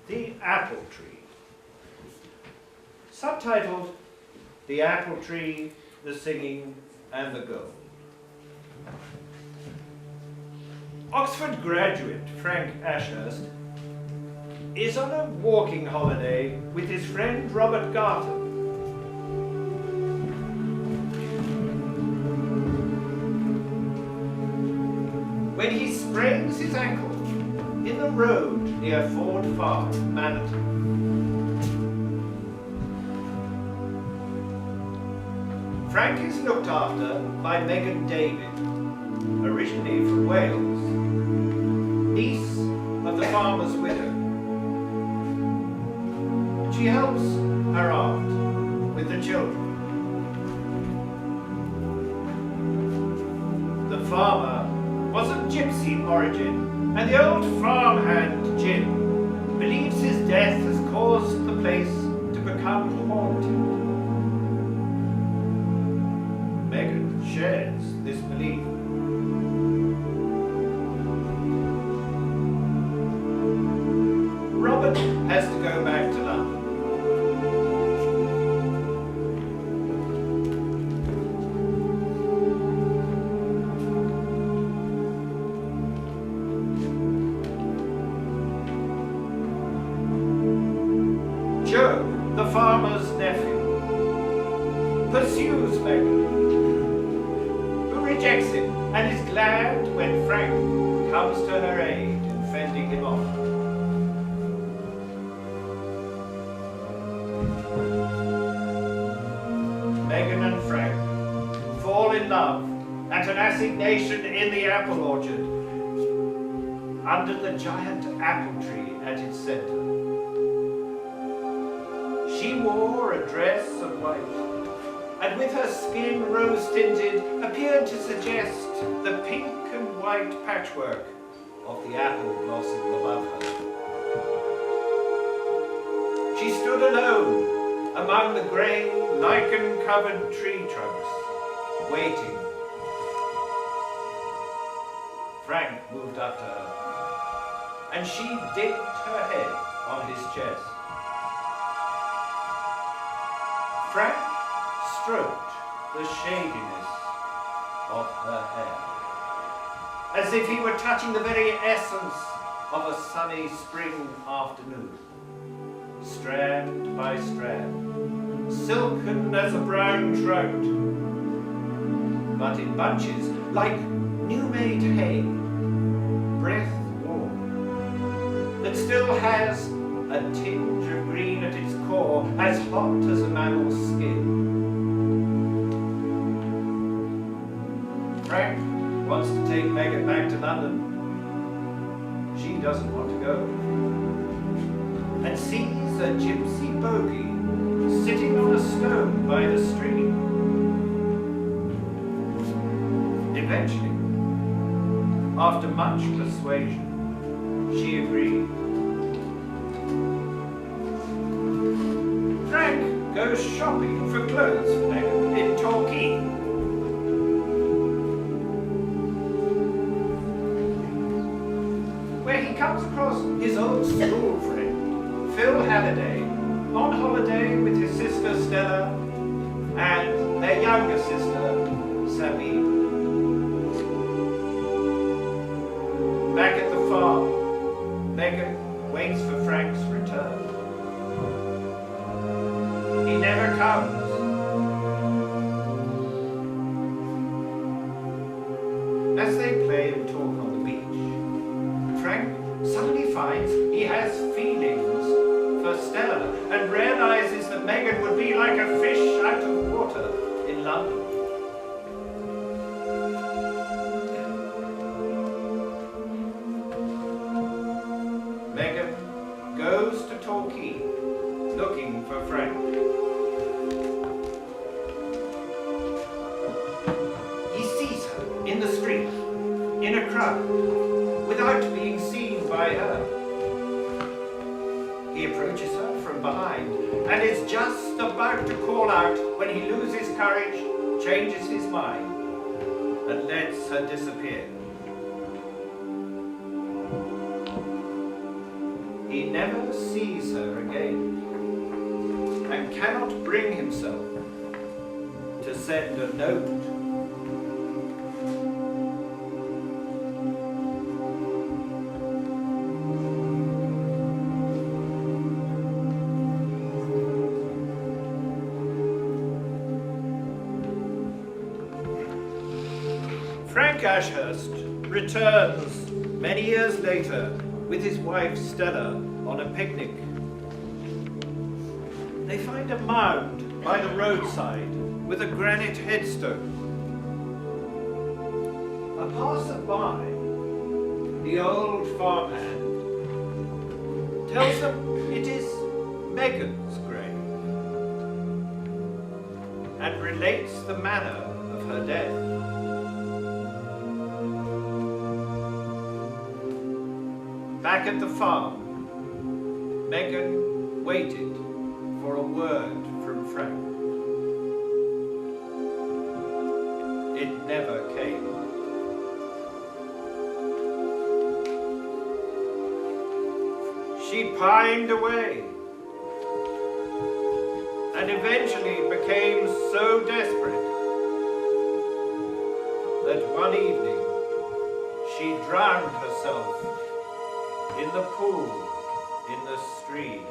The Apple Tree. Subtitled, The Apple Tree, the Singing, and the Gold. Oxford graduate Frank Ashurst is on a walking holiday with his friend Robert Garton. When he sprains his ankle in the road near Ford Farm, Manhattan. Frank is looked after by Megan David, originally from Wales, niece of the farmer's widow. She helps her aunt with the children. The farmer was of gypsy origin, and the old farmhand Jim believes his death has caused the place to become haunted. Megan shares this belief. Robert has to go back to London. Joe, the farmer's nephew, pursues Megan, who rejects him and is glad when Frank comes to her aid in fending him off. Megan and Frank fall in love at an assignation in the apple orchard, under the giant apple tree at its center. She wore a dress of white, and with her skin rose-tinted, appeared to suggest the pink and white patchwork of the apple blossom above her. She stood alone among the grey, lichen-covered tree trunks, waiting. Frank moved up to her, and she dipped her head on his chest. Frank stroked the shadiness of her hair, as if he were touching the very essence of a sunny spring afternoon, strand by strand, silken as a brown trout, but in bunches like new-made hay, breath warm, that still has a tinge of green at its core, as hot as a mammal's skin. Frank wants to take Megan back to London. She doesn't want to go, and sees a gypsy bogey sitting on a stone by the stream. Eventually, after much persuasion, she agreed. Frank goes shopping for clothes for Megan in Torquay. Where he comes across his old school friend, Phil Halliday, on holiday with his sister Stella and their younger sister, Sabine. Back at the farm, Megan waits for Frank's return. He never comes. As they play and talk on the beach, Frank suddenly finds he has feelings for Stella and realizes that Megan would be like a fish out of water in London. Megan goes to Torquay looking for Frank. He sees her in the street, in a crowd, without being seen by her. He approaches her from behind and is just about to call out when he loses courage, changes his mind, and lets her disappear. he never sees her again, and cannot bring himself to send a note. Frank Ashurst returns many years later with his wife Stella on a picnic. They find a mound by the roadside with a granite headstone. A passer-by, the old farmhand, tells them it is Megan's grave and relates the manner of her death. Back at the farm, Megan waited for a word from Frank. It never came. She pined away and eventually became so desperate that one evening she drowned herself in the pool in the stream.